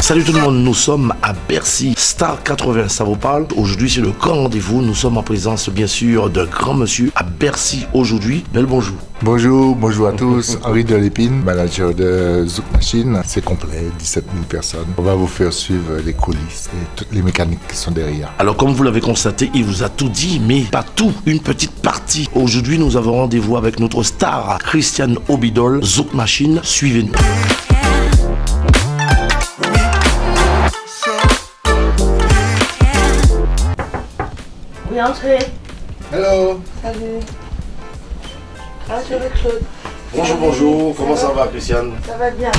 Salut tout le monde, nous sommes à Bercy, Star 80, ça vous parle? Aujourd'hui c'est le grand rendez-vous, nous sommes en présence bien sûr d'un grand monsieur à Bercy aujourd'hui. Bel bonjour. Bonjour à tous. Henri de Lépine, manager de Zouk Machine. C'est complet, 17 000 personnes. On va vous faire suivre les coulisses et toutes les mécaniques qui sont derrière. Alors comme vous l'avez constaté, il vous a tout dit, mais pas tout, une petite partie. Aujourd'hui nous avons rendez-vous avec notre star, Christian Obidol, Zouk Machine. Suivez-nous. Oui, entrez. Hello. Salut. Ah, je vais Claude. Bonjour, comment ça va Christian? Ça va bien.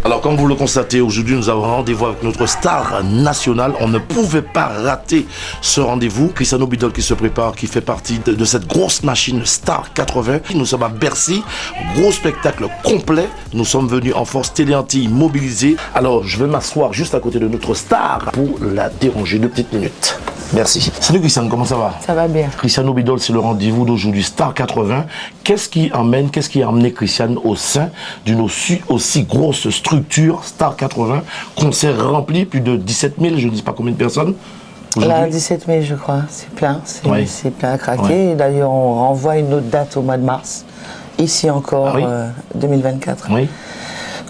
Alors comme vous le constatez, aujourd'hui nous avons rendez-vous avec notre star nationale. On ne pouvait pas rater ce rendez-vous. Christian Obidol qui se prépare, qui fait partie de cette grosse machine Star 80. Nous sommes à Bercy, gros spectacle complet. Nous sommes venus en force Télé-Antilles mobilisée. Alors je vais m'asseoir juste à côté de notre star pour la déranger 2 petites minutes. Merci. Salut Christian, comment ça va? Ça va bien. Christian Obidol, c'est le rendez-vous d'aujourd'hui, Star 80. Qu'est-ce qui a amené Christian au sein d'une aussi grosse structure, Star 80, concert rempli, plus de 17 000, je ne sais pas combien de personnes? Là, 17 000, je crois. C'est plein. Oui. C'est plein à craquer. Oui. D'ailleurs, on renvoie une autre date au mois de mars. Ici encore, Ah oui. 2024. Oui.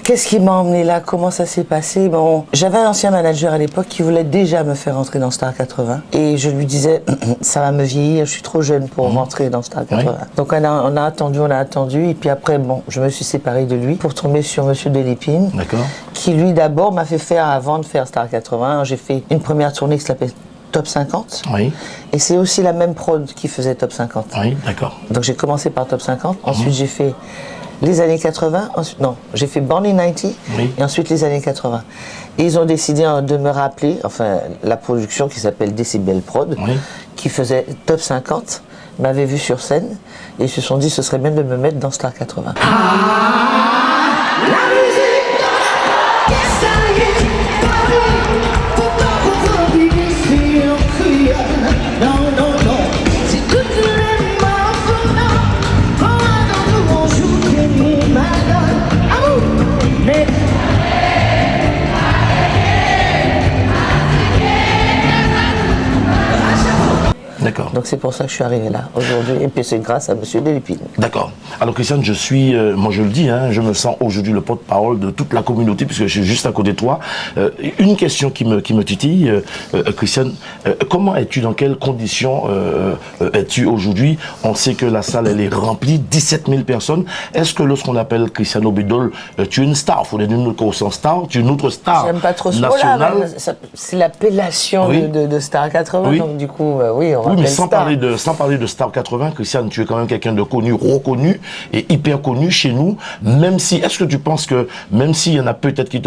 Qu'est-ce qui m'a emmené là? Comment ça s'est passé? Bon, j'avais un ancien manager à l'époque qui voulait déjà me faire rentrer dans Star 80. Et je lui disais, ça va me vieillir, je suis trop jeune pour rentrer dans Star 80. Oui. Donc on a attendu. Et puis après, bon, je me suis séparée de lui pour tomber sur Monsieur Delépine. D'accord. Qui lui d'abord m'a fait faire, avant de faire Star 80, j'ai fait une première tournée qui s'appelait Top 50. Oui. Et c'est aussi la même prod qui faisait Top 50. Oui, d'accord. Donc j'ai commencé par Top 50, ensuite j'ai fait les années 80, j'ai fait Born in 90 Oui. et ensuite les années 80. Et ils ont décidé de me rappeler, enfin la production qui s'appelle Decibel Prod, Oui. qui faisait Top 50, m'avait vu sur scène et ils se sont dit ce serait bien de me mettre dans Star 80. D'accord. Donc c'est pour ça que je suis arrivé là aujourd'hui et puis c'est grâce à Monsieur Delépine. D'accord. Alors Christian, je suis, moi je le dis, hein, je me sens aujourd'hui le porte-parole de toute la communauté puisque je suis juste à côté de toi. Une question qui me titille, Christian, comment es-tu, dans quelles conditions es-tu aujourd'hui? On sait que la salle elle est remplie, 17 000 personnes. Est-ce que lorsqu'on appelle Christian Obidol, tu es une star? Il faut dire une autre star, tu es une autre star J'aime pas trop ce nationale. mot-là, c'est l'appellation Oui. de Star 80, Oui. donc du coup, oui, on Oui, mais rappelle sans parler de Star 80, Christian, tu es quand même quelqu'un de connu, reconnu et hyper connu chez nous. Même si, est-ce que tu penses que, même s'il y en a peut-être qui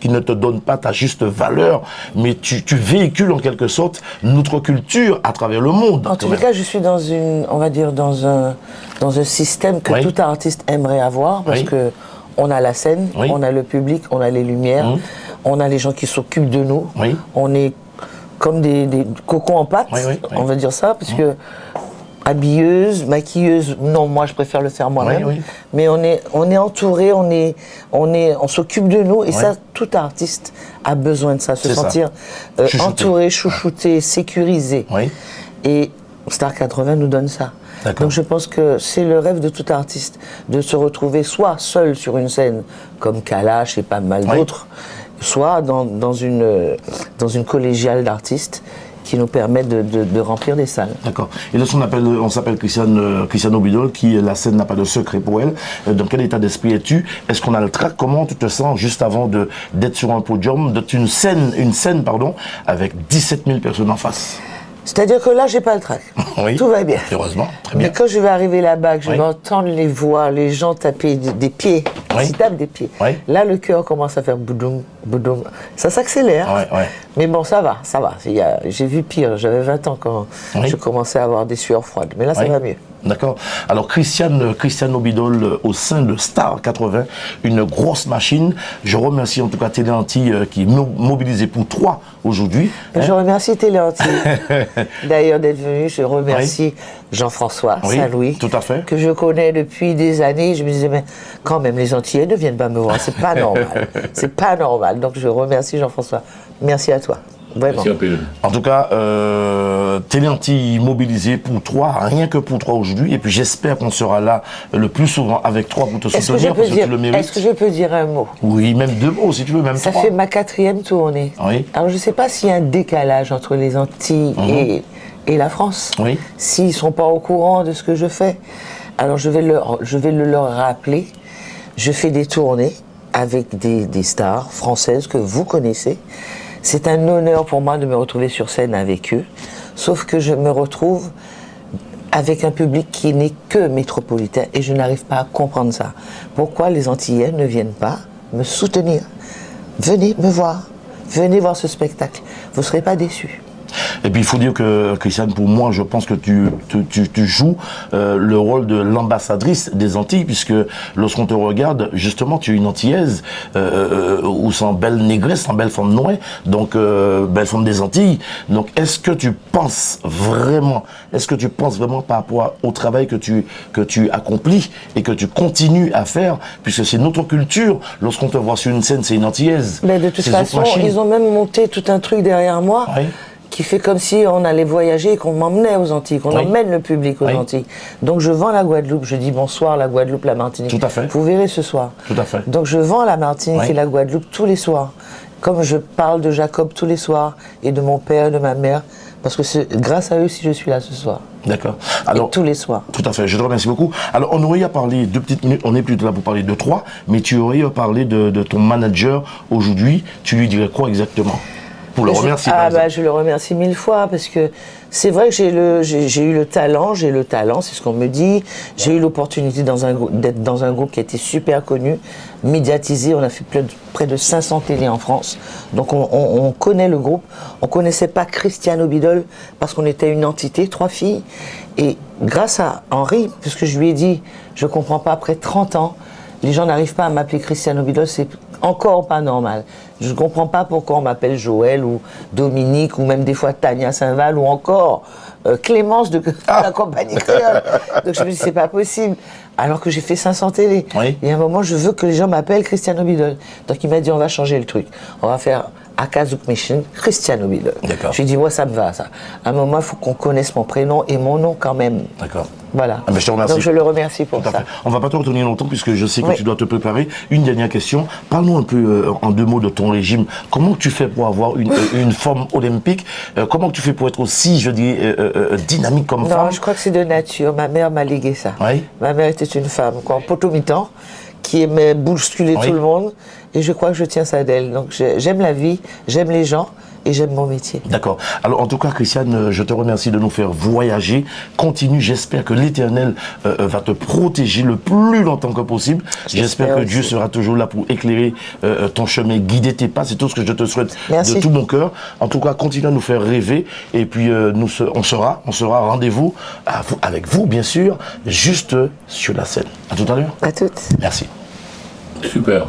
ne te donnent pas ta juste valeur, mais tu véhicules en quelque sorte notre culture à travers le monde. En tous les cas, je suis dans un système que Oui. tout artiste aimerait avoir parce Oui. que on a la scène, Oui. on a le public, on a les lumières, on a les gens qui s'occupent de nous. Oui. On est comme des cocons en pâte, Oui, oui, oui. on va dire ça, parce que habilleuse, maquilleuse, non, moi je préfère le faire moi-même. Oui, oui. Mais on est entouré, on s'occupe de nous et ça, tout artiste a besoin de ça, se C'est ça. sentir Chouchouté. entouré, chouchouté, sécurisé. Oui. Et Star 80 nous donne ça. D'accord. Donc je pense que c'est le rêve de tout artiste de se retrouver soit seul sur une scène comme Kalash et pas mal Oui. d'autres, soit dans une collégiale d'artistes qui nous permet de remplir des salles. D'accord. Et lorsqu'on s'appelle Christian Obidol, la scène n'a pas de secret pour elle. Dans quel état d'esprit es-tu? Est-ce qu'on a le trac? Comment tu te sens juste avant d'être sur un podium, d'être une scène, avec 17 000 personnes en face? C'est-à-dire que là, j'ai pas le trac. Oui. Tout va bien. Heureusement, très bien. Mais quand je vais arriver là-bas, que je Oui. vais entendre les voix, les gens taper des pieds, Oui. ils tapent des pieds. Oui. Là, le cœur commence à faire boudoum, boudoum. Ça s'accélère. Ouais, ouais. Mais bon, ça va, ça va. J'ai vu pire. J'avais 20 ans quand Oui. je commençais à avoir des sueurs froides. Mais là, ça Oui. va mieux. D'accord. Alors Christian Obidol au sein de Star 80, une grosse machine. Je remercie en tout cas Télé Antilles qui est mobilisé pour 3 aujourd'hui. Je remercie Télé Antilles d'ailleurs d'être venu. Je remercie Jean-François Saint-Louis, tout à fait, que je connais depuis des années. Je me disais, mais quand même, les Antillais ne viennent pas me voir. C'est pas normal. C'est pas normal. Donc je remercie Jean-François. Merci à toi. Vraiment. En tout cas, Télé Antilles mobilisé pour 3, rien que pour 3 aujourd'hui. Et puis j'espère qu'on sera là le plus souvent avec 3 pour te soutenir parce que tu le mérites. Est-ce que je peux dire un mot? Oui, même 2 mots si tu veux, même 3. Ça fait ma 4e tournée. Oui. Alors je ne sais pas s'il y a un décalage entre les Antilles et la France. Oui. S'ils ne sont pas au courant de ce que je fais. Alors je vais le leur rappeler. Je fais des tournées avec des stars françaises que vous connaissez. C'est un honneur pour moi de me retrouver sur scène avec eux, sauf que je me retrouve avec un public qui n'est que métropolitain et je n'arrive pas à comprendre ça. Pourquoi les Antillais ne viennent pas me soutenir? Venez me voir, venez voir ce spectacle, vous ne serez pas déçus. Et puis il faut dire que, Christiane, pour moi, je pense que tu joues le rôle de l'ambassadrice des Antilles, puisque lorsqu'on te regarde, justement, tu es une Antillaise, ou sans belle négresse, sans belle femme noire, donc belle femme des Antilles. Donc est-ce que tu penses vraiment par rapport au travail que tu accomplis et que tu continues à faire, puisque c'est notre culture, lorsqu'on te voit sur une scène, c'est une Antillaise. Mais de toute façon, ils ont même monté tout un truc derrière moi. Oui. Qui fait comme si on allait voyager et qu'on m'emmenait aux Antilles, qu'on emmène le public aux Antilles. Donc je vends la Guadeloupe, je dis bonsoir la Guadeloupe, la Martinique. Tout à fait. Vous verrez ce soir. Tout à fait. Donc je vends la Martinique et la Guadeloupe tous les soirs. Comme je parle de Jacob tous les soirs et de mon père et de ma mère, parce que c'est grâce à eux si je suis là ce soir. D'accord. Alors, et tous les soirs. Tout à fait, je te remercie beaucoup. Alors on aurait à parler 2 petites minutes, on n'est plus là pour parler de 3, mais tu aurais à parler de ton manager aujourd'hui, tu lui dirais quoi exactement? Pour le remercier, je le remercie 1000 fois parce que c'est vrai que j'ai eu le talent, c'est ce qu'on me dit. J'ai eu l'opportunité d'être dans un groupe qui a été super connu, médiatisé. On a fait près de 500 télés en France. Donc on connaît le groupe. On ne connaissait pas Christian Obidol parce qu'on était une entité, 3 filles. Et grâce à Henri, puisque je lui ai dit, je ne comprends pas, après 30 ans, les gens n'arrivent pas à m'appeler Christian Obidol, c'est encore pas normal. Je ne comprends pas pourquoi on m'appelle Joël ou Dominique ou même des fois Tania Saint-Val ou encore Clémence de la compagnie créole. Donc je me dis c'est pas possible. Alors que j'ai fait 500 télé. Et à un moment je veux que les gens m'appellent Christian Obidol. Donc il m'a dit on va changer le truc. On va faire Akazouk Mission, Christian Obidol. Je lui ai dit moi ça me va ça. À un moment il faut qu'on connaisse mon prénom et mon nom quand même. D'accord. Voilà. Ah ben je te remercie. Donc je le remercie pour ça. On va pas te retenir longtemps puisque je sais que tu dois te préparer. Une dernière question. Parle-nous un peu en 2 mots de ton régime. Comment tu fais pour avoir une forme olympique? Comment tu fais pour être aussi, je dis, dynamique comme femme? Non, je crois que c'est de nature. Ma mère m'a légué ça. Ma mère était une femme, en potomitan, qui aimait bousculer tout le monde. Et je crois que je tiens ça d'elle. Donc j'aime la vie, j'aime les gens. Et j'aime mon métier. D'accord. Alors en tout cas, Christiane, je te remercie de nous faire voyager. Continue, j'espère que l'Éternel va te protéger le plus longtemps que possible. J'espère que Dieu sera toujours là pour éclairer ton chemin, guider tes pas. C'est tout ce que je te souhaite de tout mon cœur. En tout cas, continue à nous faire rêver. Et puis on sera rendez-vous avec vous, bien sûr, juste sur la scène. À tout à l'heure. À toutes. Merci. Super.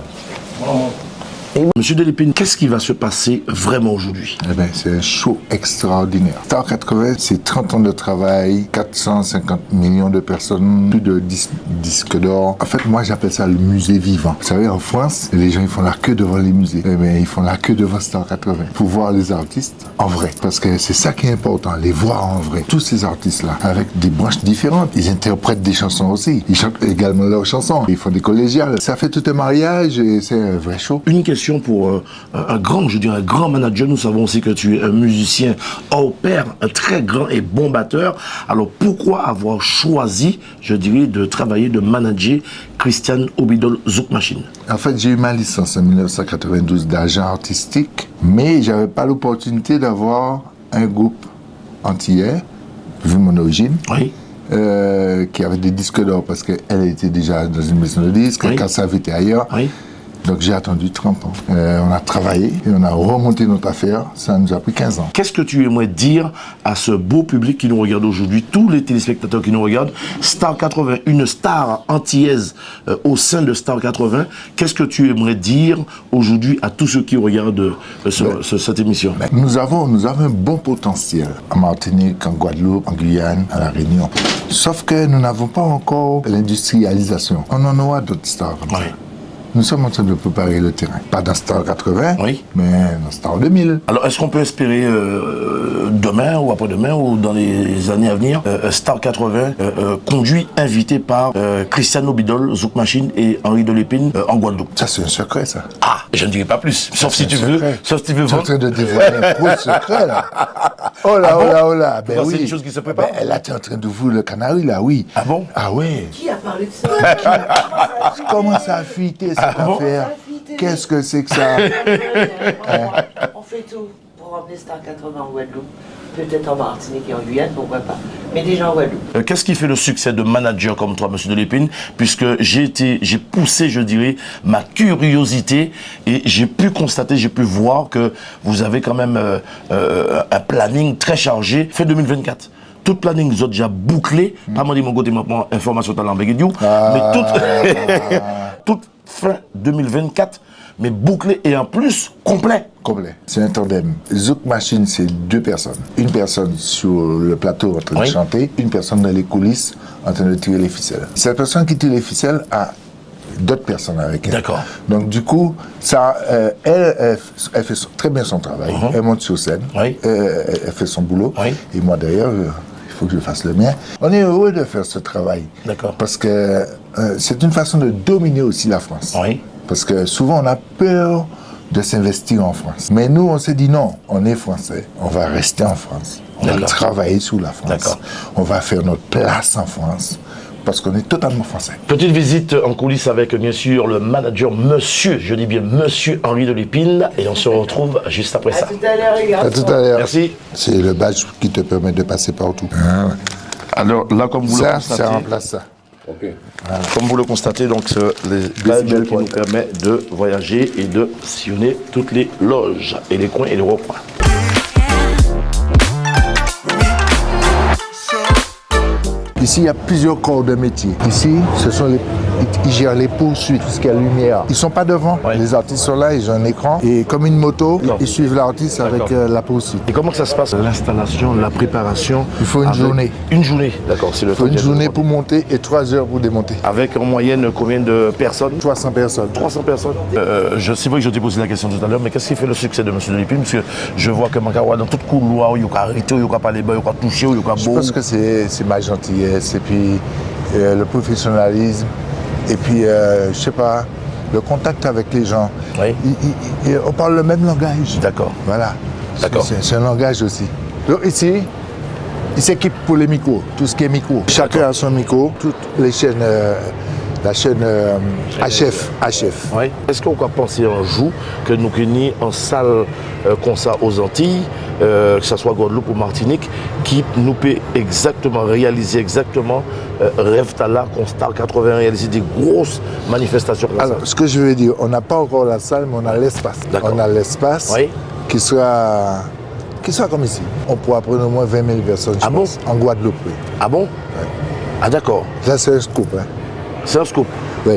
Monsieur Delépine, qu'est-ce qui va se passer vraiment aujourd'hui? Eh bien, c'est un show extraordinaire. Star 80, c'est 30 ans de travail, 450 millions de personnes, plus de 10 disques d'or. En fait, moi, j'appelle ça le musée vivant. Vous savez, en France, les gens, ils font la queue devant les musées. Eh bien, ils font la queue devant Star 80 pour voir les artistes en vrai. Parce que c'est ça qui est important, les voir en vrai. Tous ces artistes-là, avec des branches différentes, ils interprètent des chansons aussi. Ils chantent également leurs chansons. Ils font des collégiales. Ça fait tout un mariage et c'est un vrai show. Une question pour un grand manager. Nous savons aussi que tu es un musicien hors pair, un très grand et bon batteur. Alors pourquoi avoir choisi, je dirais, de travailler, de manager Christian Obidol Zouk Machine? En fait, j'ai eu ma licence en 1992 d'agent artistique, mais j'avais pas l'opportunité d'avoir un groupe antillais, vu mon origine. Qui avait des disques d'or parce qu'elle était déjà dans une maison de disques, Kassav était ailleurs. Donc j'ai attendu 30 ans. On a travaillé et on a remonté notre affaire. Ça nous a pris 15 ans. Qu'est-ce que tu aimerais dire à ce beau public qui nous regarde aujourd'hui, tous les téléspectateurs qui nous regardent, Star 80, une star antillaise au sein de Star 80, qu'est-ce que tu aimerais dire aujourd'hui à tous ceux qui regardent cette émission? Nous avons un bon potentiel en Martinique, en Guadeloupe, en Guyane, à La Réunion. Sauf que nous n'avons pas encore l'industrialisation. On en aura d'autres stars comme ça. Nous sommes en train de préparer le terrain. Pas dans Star 80, mais dans Star 2000. Alors, est-ce qu'on peut espérer demain ou après-demain ou dans les années à venir, Star 80 conduit, invité par Cristiano Bidol, Zouk Machine et Henri Delépine en Guadeloupe? Ça, c'est un secret, ça. Ah, je ne dirai pas plus. Sauf si tu veux. Sauf si tu veux vendre. Tu es en train de dévoiler un gros secret, là. Oh là, oh là. Ben oui. C'est une chose qui se prépare. Ben, là, tu es en train d'ouvrir le canari, là, oui. Ah bon? Ah ouais. Qui a parlé de ça? Comment ça a fuité, cette affaire? Qu'est-ce que c'est que ça? On fait tout pour emmener Star 80 en Guadeloupe. Peut-être en Martinique et en Guyane, pourquoi pas. Mais déjà en Guadeloupe. Qu'est-ce qui fait le succès de manager comme toi, monsieur Delépine? Puisque j'ai poussé, je dirais, ma curiosité et j'ai pu constater, j'ai pu voir que vous avez quand même un planning très chargé, fait 2024. Tout planning, vous avez déjà bouclé. Pas moi, mon côté, maintenant, information talent avec you. Mais toute fin 2024, mais bouclé et en plus complet. Complet. C'est un tandem. Zouk Machine, c'est 2 personnes. Une personne sur le plateau en train de chanter, une personne dans les coulisses en train de tirer les ficelles. Cette personne qui tire les ficelles a d'autres personnes avec elle. D'accord. Donc du coup, ça, elle fait très bien son travail. Elle monte sur scène, elle fait son boulot. Et moi d'ailleurs, il faut que je fasse le mien. On est heureux de faire ce travail. D'accord. Parce que c'est une façon de dominer aussi la France. Parce que souvent on a peur de s'investir en France. Mais nous, on s'est dit non, on est français, on va rester en France. On va travailler sous la France. On va faire notre place en France. Parce qu'on est totalement français. Petite visite en coulisses avec, bien sûr, le manager, monsieur, je dis bien monsieur Henri Delépine, et on se retrouve juste après ça. À tout à l'heure, les gars. À tout à l'heure. Merci. C'est le badge qui te permet de passer partout. Alors là, comme vous le constatez... Ça remplace ça. Voilà. Comme vous le constatez, donc, les badges qui nous permettent de voyager et de sillonner toutes les loges, et les coins et les recoins. Ici, il y a plusieurs corps de métier. Ici, ils gèrent les poursuites, tout ce qui est lumière. Ils ne sont pas devant. Les artistes sont là, ils ont un écran. Et comme une moto, ils suivent l'artiste avec la poursuite. Et comment ça se passe, l'installation, la préparation? Il faut une journée. Une journée, d'accord. Il faut une journée pour monter et 3 heures pour démonter. Avec en moyenne combien de personnes? 300 personnes. 300 personnes. C'est vrai que je t'ai posé la question tout à l'heure, mais qu'est-ce qui fait le succès de M. Delépine? Parce que je vois que Makawa, dans toute couloir, il y a arrêté, il y a pas les bains, il y a touché, il y a beau. Je pense que c'est ma gentillesse et puis le professionnalisme et puis je sais pas, le contact avec les gens. On parle le même langage. D'accord. Voilà. D'accord. C'est un langage aussi. Donc ici, ils s'équipent pour les micros, tout ce qui est micro. Chacun a son micro, toutes les chaînes. La chaîne HF. Oui. Est-ce qu'on va penser un jour que nous sommes en salle comme ça aux Antilles, que ce soit Guadeloupe ou Martinique, qui nous peut réaliser exactement rêve Tala, qu'on Star 80, réaliser des grosses manifestations comme Alors, ce que je veux dire, on n'a pas encore la salle, mais on a l'espace. On a l'espace qui sera comme ici. On pourra prendre au moins 20 000 personnes, je pense, en Guadeloupe. Oui. Ah bon? Ah d'accord. Ça, c'est un scoop. C'est un scoop? Oui.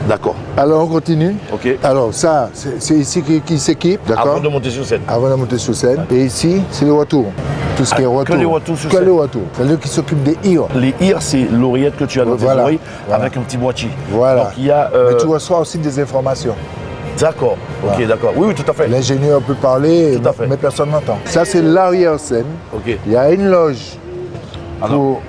D'accord. Alors on continue. Ok. Alors ça, c'est ici qui s'équipe, d'accord? Avant de monter sur scène. Avant de monter sur scène. Et ici, c'est le retour. Tout ce qui est retour. Que les retours sur scène. Que les retours. C'est-à-dire qui s'occupe des IR. Les IR, c'est l'oreillette que tu as dans tes oreilles avec un petit boîtier. Voilà. Donc il y a. Mais tu reçois aussi des informations. D'accord. Ok, d'accord. Oui, tout à fait. L'ingénieur peut parler, tout à fait. Mais personne n'entend. Ça, c'est l'arrière-scène. Ok. Il y a une loge.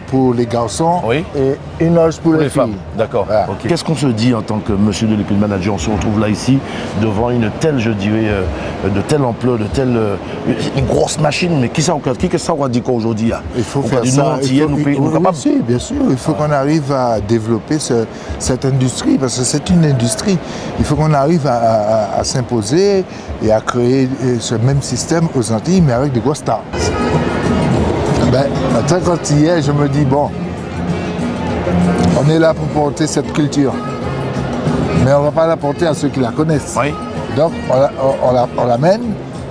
Pour les garçons et une loge pour les filles. Femmes. D'accord. Voilà. Okay. Qu'est-ce qu'on se dit en tant que monsieur Delépine manager? On se retrouve là ici devant une telle, je dirais, de telle ampleur, de telle une grosse machine. Mais qui ça va dire quoi aujourd'hui? Il faut faire ça. Bien sûr. Il faut qu'on arrive à développer cette industrie parce que c'est une industrie. Il faut qu'on arrive à s'imposer et à créer ce même système aux Antilles, mais avec des grosses stars. En tant qu'antillais, je me dis, bon, on est là pour porter cette culture. Mais on ne va pas l'apporter à ceux qui la connaissent. Oui. Donc on l'amène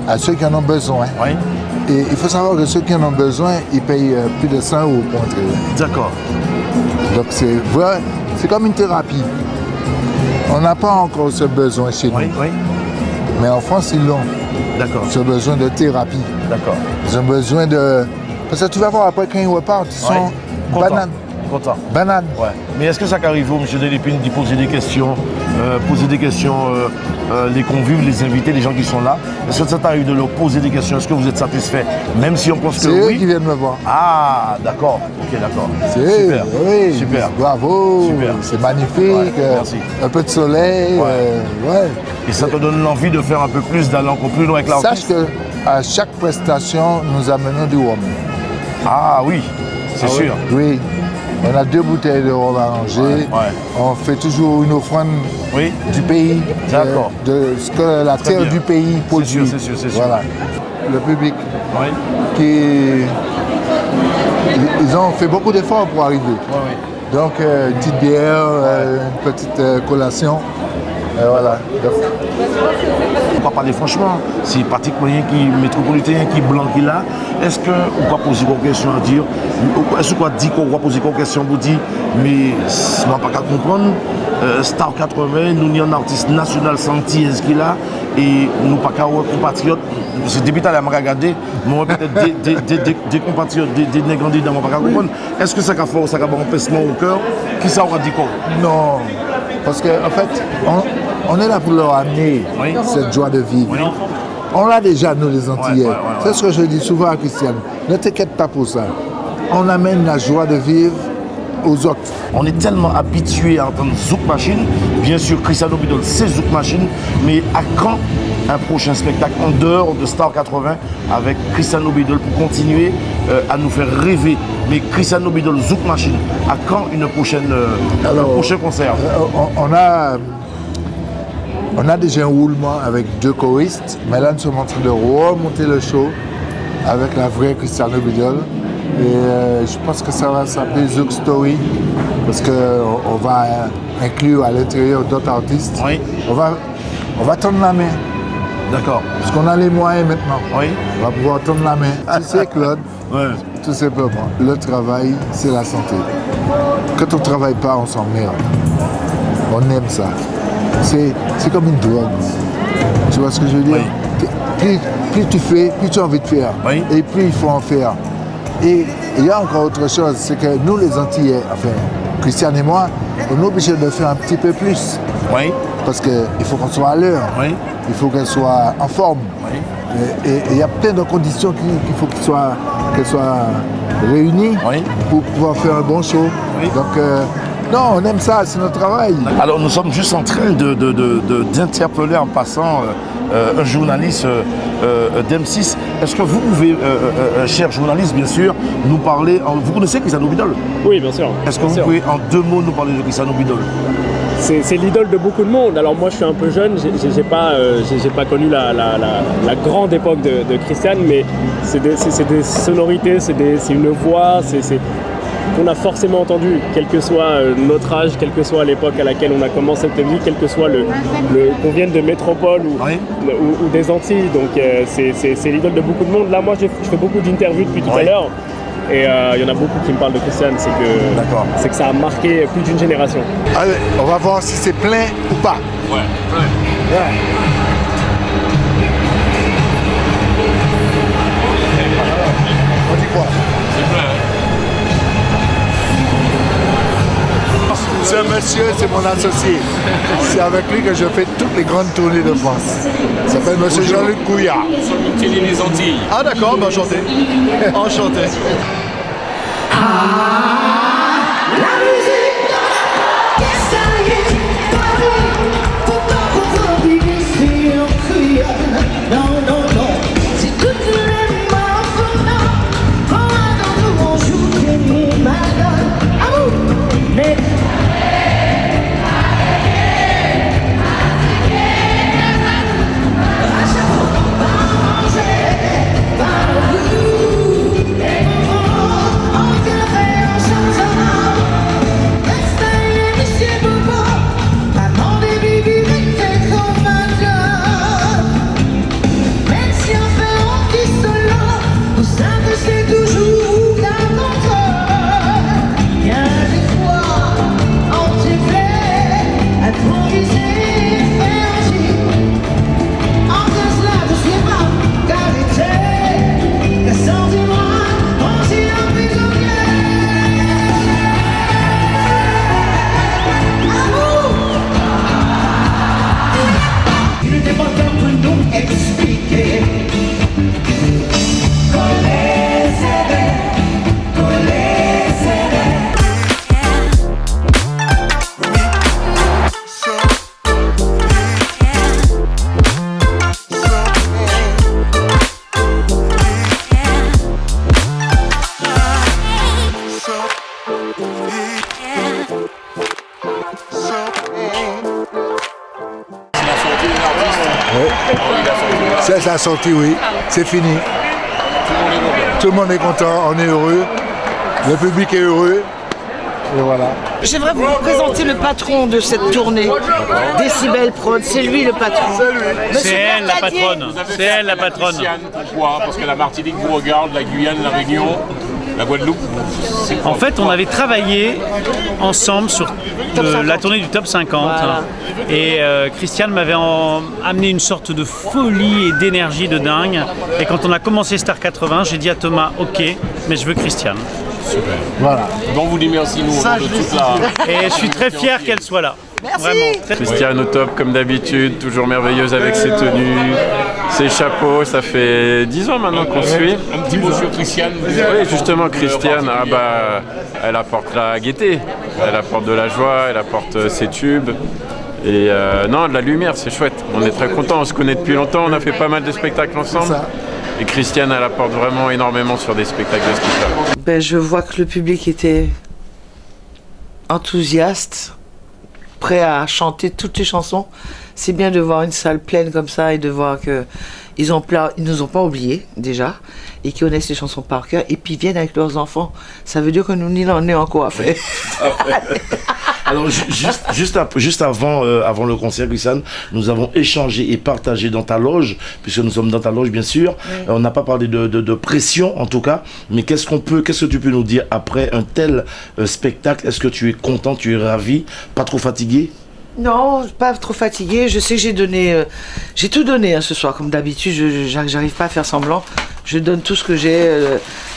à ceux qui en ont besoin. Oui. Et il faut savoir que ceux qui en ont besoin, ils payent plus de 100 € pour entrer. D'accord. Donc c'est vrai, c'est comme une thérapie. On n'a pas encore ce besoin chez nous. Oui, oui. Mais en France, ils l'ont. D'accord. Ce besoin de thérapie. D'accord. Ils ont besoin de... Parce que tu vas voir après quand ils repartent, ils sont bananes. Content. Bananes. Ouais. Mais est-ce que ça arrive, M. Delépine, d'y poser des questions, les convives, les invités, les gens qui sont là? Est-ce que ça t'arrive de leur poser des questions? Est-ce que vous êtes satisfait? Même si on pense que C'est eux oui. qui viennent me voir. Ah, d'accord. Ok, d'accord. C'est eux, Super. oui. Super. Bravo. Super. C'est magnifique. Ouais, merci. Un peu de soleil. Ouais. Et ça te donne l'envie de faire un peu plus, d'aller encore plus loin avec l'artiste? Sache qu'à chaque prestation, nous amenons du rhum. Ah oui, c'est sûr. Oui. On a 2 bouteilles de rhum arrangées. Ouais. On fait toujours une offrande Oui. du pays, D'accord. de ce que la terre bien. du pays produit. C'est sûr. Voilà. Le public Oui. ils ont fait beaucoup d'efforts pour arriver. Oui. Donc une petite bière, une petite collation. Voilà. Donc, On va parler franchement, c'est Patrick Moyen qui est métropolitain, qui est blanc, qui est là. Est-ce qu'on va poser quelques questions à dire? Est-ce qu'on va dire qu'on va poser quelques questions pour dire, mais je ne pas qu'à comprendre, Star 80, nous sommes un artiste national Santi, est-ce qu'il a? Et nous pas qu'à compatriotes, c'est depuis tout à l'heure, je regarder, mais peut-être des compatriotes, des candidats, je ne pas qu'à comprendre. Est-ce que ça va faire un pincement au cœur? Qui ça aura dit quoi? non, parce qu'en fait, on est là pour leur amener cette joie de vivre. Oui. On l'a déjà, nous les Antillais. Ouais. C'est ce que je dis souvent à Christiane. Ne t'inquiète pas pour ça. On amène la joie de vivre aux autres. On est tellement habitué à entendre Zouk Machine. Bien sûr, Cristiano Bidol, c'est Zouk Machine. Mais à quand un prochain spectacle en dehors de Star 80 avec Cristiano Bidol pour continuer à nous faire rêver? Mais Cristiano Bidol, Zouk Machine, à quand un prochain concert? On a déjà un roulement avec 2 choristes, mais là nous sommes en train de remonter le show avec la vraie Cristiano Bidol. Et je pense que ça va s'appeler Zouk Story, parce qu'on va inclure à l'intérieur d'autres artistes. Oui. On va tendre la main, D'accord. parce qu'on a les moyens maintenant. Oui. On va pouvoir tendre la main. Tu sais, Claude, tout simplement, le travail, c'est la santé. Quand on ne travaille pas, on s'emmerde. On aime ça. C'est comme une drogue. Tu vois ce que je veux dire? Plus tu fais, plus tu as envie de faire. Oui. Et plus il faut en faire. Et il y a encore autre chose, c'est que nous les Antillais, enfin, Christiane et moi, on est obligés de faire un petit peu plus. Oui. Parce qu'il faut qu'on soit à l'heure. Oui. Il faut qu'elle soit en forme. Oui. Et il y a plein de conditions qu'il faut qu'elles soient réunies pour pouvoir faire un bon show. Oui. Donc, non, on aime ça, c'est notre travail. Alors nous sommes juste en train d'interpeller en passant un journaliste d'M6. Est-ce que vous pouvez, cher journaliste, bien sûr, nous parler... Vous connaissez Cristiano Bidol? Oui, bien sûr. Est-ce que vous pouvez en 2 mots nous parler de Cristiano Bidol? C'est l'idole de beaucoup de monde. Alors moi je suis un peu jeune, j'ai pas connu la grande époque de Christiane, mais c'est des sonorités, c'est une voix, qu'on a forcément entendu, quel que soit notre âge, quelle que soit l'époque à laquelle on a commencé cette vie, quel que soit qu'on vienne de métropole ou des Antilles. Donc c'est l'idole de beaucoup de monde. Là moi je fais beaucoup d'interviews depuis tout à l'heure. Et il y en a beaucoup qui me parlent de Christiane, c'est que ça a marqué plus d'une génération. Allez, on va voir si c'est plein ou pas. Ouais. On dit quoi? Ce monsieur, c'est mon associé. C'est avec lui que je fais toutes les grandes tournées de France. Il s'appelle monsieur Jean-Luc Couillard. Les Antilles. Ah d'accord, bah enchanté. Enchanté. Ça, ça a sorti, oui. C'est fini. Tout le monde est content, on est heureux. Le public est heureux. Et voilà. J'aimerais vous présenter le patron de cette tournée, Décibel Prod. C'est lui le patron. C'est elle la patronne. C'est elle la patronne. Pourquoi? Parce que la Martinique vous regarde, la Guyane, la Réunion, la Guadeloupe. En fait, on avait travaillé ensemble sur la tournée du Top 50. Voilà. Et Christiane m'avait amené une sorte de folie et d'énergie de dingue. Et quand on a commencé Star 80, j'ai dit à Thomas, ok, mais je veux Christiane. Super. Voilà. Donc vous dit merci nous de toute la... Et je suis très fier qu'elle soit là. Merci. Vraiment. Christiane au top comme d'habitude, toujours merveilleuse avec ses tenues, ses chapeaux, ça fait 10 ans maintenant qu'on suit. Un petit mot sur Christiane. Oui, justement Christiane, elle apporte la gaieté, elle apporte de la joie, elle apporte ses tubes. Et non, de la lumière, c'est chouette. On est très contents, on se connaît depuis longtemps, on a fait pas mal de spectacles ensemble. Et Christiane, elle apporte vraiment énormément sur des spectacles de ce qu'il fait. Ben, je vois que le public était enthousiaste, prêt à chanter toutes les chansons. C'est bien de voir une salle pleine comme ça et de voir que ils nous ont pas oubliés déjà et qu'ils connaissent les chansons par cœur et puis ils viennent avec leurs enfants. Ça veut dire que nous n'y en est encore à faire. Alors, juste avant le concert, Christiane, nous avons échangé et partagé dans ta loge, puisque nous sommes dans ta loge, bien sûr. Oui. On n'a pas parlé de pression, en tout cas. Mais qu'est-ce que tu peux nous dire après un tel spectacle? Est-ce que tu es content, tu es ravi, pas trop fatigué? Non, pas trop fatigué. Je sais que j'ai tout donné hein, ce soir, comme d'habitude. J'arrive pas à faire semblant. Je donne tout ce que j'ai.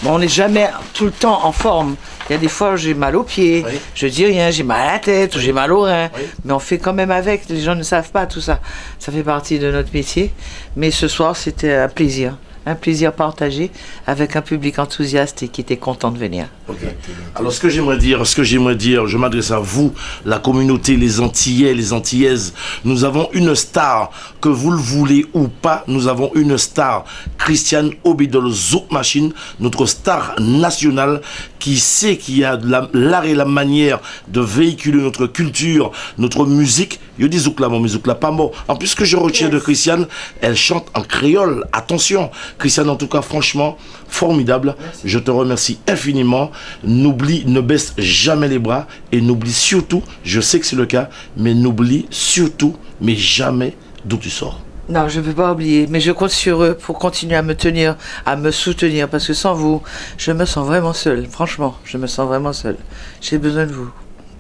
Bon, on n'est jamais tout le temps en forme. Il y a des fois où j'ai mal aux pieds, oui. Je dis rien, j'ai mal à la tête, ou j'ai mal aux reins. Oui. Mais on fait quand même avec. Les gens ne savent pas tout ça. Ça fait partie de notre métier. Mais ce soir, c'était un plaisir. Un plaisir partagé avec un public enthousiaste et qui était content de venir. Okay. Alors ce que j'aimerais dire, je m'adresse à vous, la communauté, les Antillais, les Antillaises. Nous avons une star, que vous le voulez ou pas, nous avons une star, Christiane Obidol Zouk Machine, notre star nationale qui sait qu'il y a l'art et la manière de véhiculer notre culture, notre musique. Je dis Zouk là, mon musique là, pas mort. En plus, ce que je retiens de Christiane, elle chante en créole. Attention, Christiane, en tout cas, franchement, formidable. Merci. Je te remercie infiniment. Ne baisse jamais les bras et n'oublie surtout, je sais que c'est le cas, mais n'oublie surtout, mais jamais d'où tu sors. Non, je ne peux pas oublier, mais je compte sur eux pour continuer à me tenir, à me soutenir, parce que sans vous, je me sens vraiment seule. Franchement, je me sens vraiment seule. J'ai besoin de vous.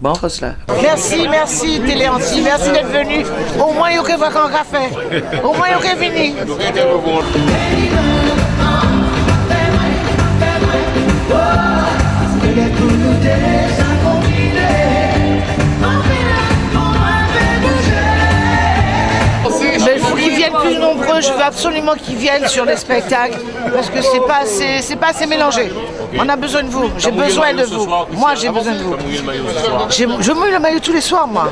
Bon, cela. Merci Télé Antilles, merci d'être venu. Au moins, il y a voir un café. Au moins, il y a fini. Mais il faut qu'ils viennent plus nombreux, je veux absolument qu'ils viennent sur les spectacles, parce que c'est pas assez mélangé. On a besoin de vous, j'ai besoin de vous. Moi, j'ai besoin de vous. Je mouille le maillot tous les soirs, moi.